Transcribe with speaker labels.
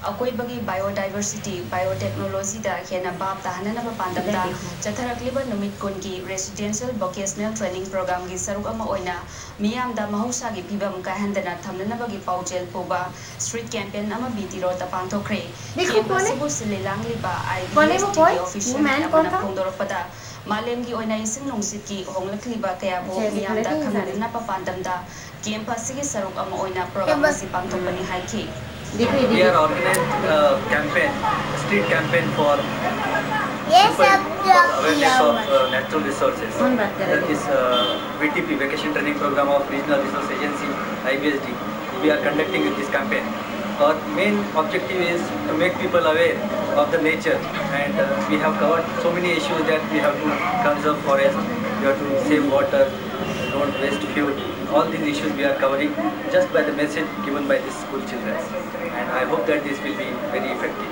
Speaker 1: अकोइबगी biodiversity biotechnology दा हेना बाप ताहननबा पांदमदा चथरकलिबा नुमित कुनगी residential vocational training programme की सरुक अमा ओइना मियामदा महौसागी फिबम काहंदना थमननबगी पाउचेल पुबा स्ट्रीट कैंपेन अमा बीटी रोड पांथोखरे केम्पसबु सिलेलांगलिबा आईबीएसटी की ऑफिशियल अमना फोंदोरपदा मालेमगी ओइना इसिंग नुंगसितकी होंगलखलिबा कयाबो मियामदा खमननबा पांदमदा केम्पसगी सरुक अमा ओइना प्रोग्राम असि पांथोकपनि हाइखि
Speaker 2: We are organized campaign, street campaign for awareness of natural resources. That is VTP, Vacation Training Program of Regional Resource Agency, IBSD. We are conducting this campaign. Our main objective is to make people aware of the nature, and we have covered so many issues that we have to conserve forest, we have to save water, don't waste fuel. All these issues we are covering just by the message given by these school children, and I hope that this will be very effective.